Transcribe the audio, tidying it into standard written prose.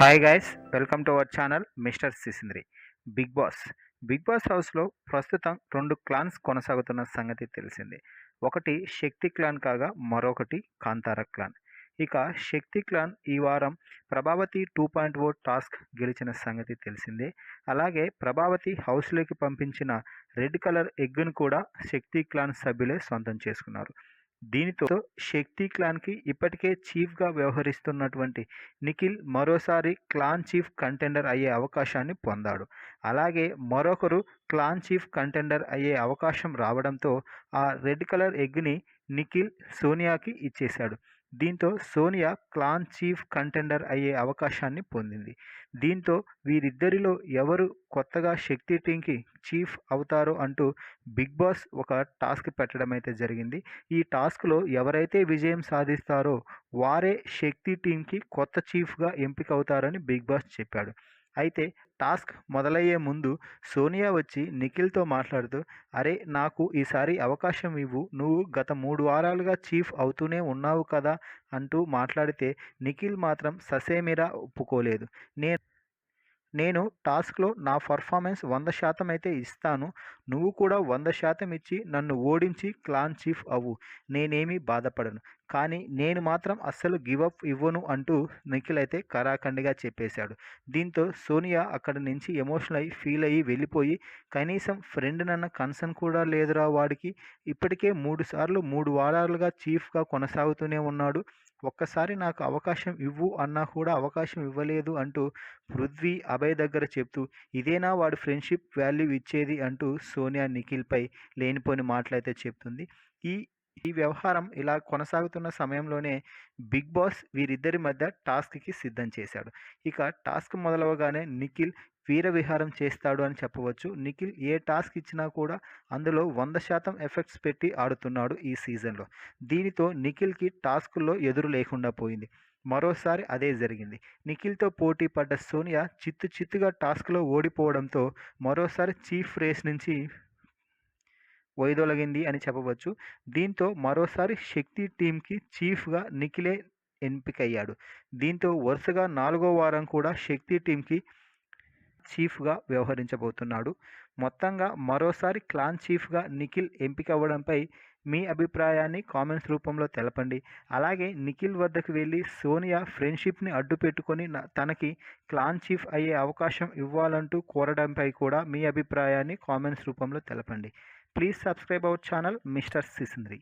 Hi guys, welcome to our channel mister Sisindri. Bigg Boss హౌస్లో ప్రస్తుతం 2 clans కొనసాగుతున్న సంగతి తెలిసిందే. ఒకటి శక్తి క్లాన్ కాగా మరొకటి కాంతార క్లాన్. ఇక శక్తి క్లాన్ ఈ వారం ప్రభావతి 2.0 టాస్క్ గెలిచిన సంగతి తెలిసిందే. అలాగే ప్రభావతి హౌస్లోకి పంపించిన రెడ్ కలర్ ఎగ్గును కూడా శక్తి క్లాన్ సభ్యులే సొంతం చేసుకున్నారు. దీనితో శక్తి క్లాన్కి ఇప్పటికే చీఫ్గా వ్యవహరిస్తున్నటువంటి నిఖిల్ మరోసారి క్లాన్ చీఫ్ కంటెండర్ అయ్యే అవకాశాన్ని పొందాడు. అలాగే మరొకరు క్లాన్ చీఫ్ కంటెండర్ అయ్యే అవకాశం రావడంతో ఆ రెడ్ కలర్ ఎగ్ని నిఖిల్ సోనియాకి ఇచ్చేశాడు. దీంతో సోనియా క్లాన్ చీఫ్ కంటెండర్ అయ్యే అవకాశాన్ని పొందింది. దీంతో వీరిద్దరిలో ఎవరు కొత్తగా శక్తి టీంకి చీఫ్ అవుతారో అంటూ బిగ్ బాస్ ఒక టాస్క్ పెట్టడం అయితే జరిగింది. ఈ టాస్క్లో ఎవరైతే విజయం సాధిస్తారో వారే శక్తి టీంకి కొత్త చీఫ్గా ఎంపిక అవుతారని బిగ్ బాస్ చెప్పాడు. అయితే టాస్క్ మొదలయ్యే ముందు సోనియా వచ్చి నిఖిల్తో మాట్లాడుతూ, అరే నాకు ఈసారి అవకాశం ఇవ్వు, నువ్వు గత 3 వారాలుగా చీఫ్ అవుతూనే ఉన్నావు కదా అంటూ మాట్లాడితే నిఖిల్ మాత్రం ససేమిరా ఒప్పుకోలేదు. నేను టాస్క్లో నా పర్ఫార్మెన్స్ 100% అయితే ఇస్తాను, నువ్వు కూడా 100% ఇచ్చి నన్ను ఓడించి క్లాన్ చీఫ్ అవ్వు, నేనేమీ బాధపడను, కానీ నేను మాత్రం అస్సలు గివప్ ఇవ్వను అంటూ నిఖిల్ అయితే కరాఖండిగా చెప్పేశాడు. దీంతో సోనియా అక్కడి నుంచి ఎమోషనల్ ఫీల్ అయ్యి వెళ్ళిపోయి, కనీసం ఫ్రెండ్ నన్న కన్సర్న్ కూడా లేదురా వాడికి, ఇప్పటికే 3 సార్లు 3 వారాలుగా చీఫ్గా కొనసాగుతూనే ఉన్నాడు, ఒక్కసారి నాకు అవకాశం ఇవ్వు అన్నా కూడా అవకాశం ఇవ్వలేదు అంటూ పృథ్వీ, అభయ్ దగ్గర చెప్తూ, ఇదేనా వాడు ఫ్రెండ్షిప్ వాల్యూ ఇచ్చేది అంటూ సోనియా నిఖిల్పై లేనిపోని మాటలైతే చెప్తుంది. ఈ ఈ వ్యవహారం ఇలా కొనసాగుతున్న సమయంలోనే బిగ్ బాస్ వీరిద్దరి మధ్య టాస్క్కి సిద్ధం చేశాడు. ఇక టాస్క్ మొదలవగానే నిఖిల్ వీర విహారం చేస్తాడు అని చెప్పవచ్చు. నిఖిల్ ఏ టాస్క్ ఇచ్చినా కూడా అందులో 100% ఎఫెక్ట్స్ పెట్టి ఆడుతున్నాడు ఈ సీజన్లో. దీనితో నిఖిల్కి టాస్కుల్లో ఎదురు లేకుండా పోయింది. మరోసారి అదే జరిగింది. నిఖిల్తో పోటీ పడ్డ సోనియా చిత్తుగా టాస్క్లో ఓడిపోవడంతో మరోసారి చీఫ్ రేస్ నుంచి వైదొలగింది అని చెప్పవచ్చు. దీంతో మరోసారి శక్తి టీంకి చీఫ్గా నిఖిలే ఎంపికయ్యాడు. దీంతో వరుసగా 4వ వారం కూడా శక్తి టీంకి చీఫ్గా వ్యవహరించబోతున్నాడు. మొత్తంగా మరోసారి క్లాన్ చీఫ్గా నిఖిల్ ఎంపిక అవ్వడంపై మీ అభిప్రాయాన్ని కామెంట్స్ రూపంలో తెలపండి. అలాగే నిఖిల్ వద్దకు వెళ్ళి సోనియా ఫ్రెండ్షిప్ని అడ్డు పెట్టుకొని తనకి క్లాన్ చీఫ్ అయ్యే అవకాశం ఇవ్వాలంటూ కోరడంపై కూడా మీ అభిప్రాయాన్ని కామెంట్స్ రూపంలో తెలపండి. Please subscribe our channel mister సిసింద్రి.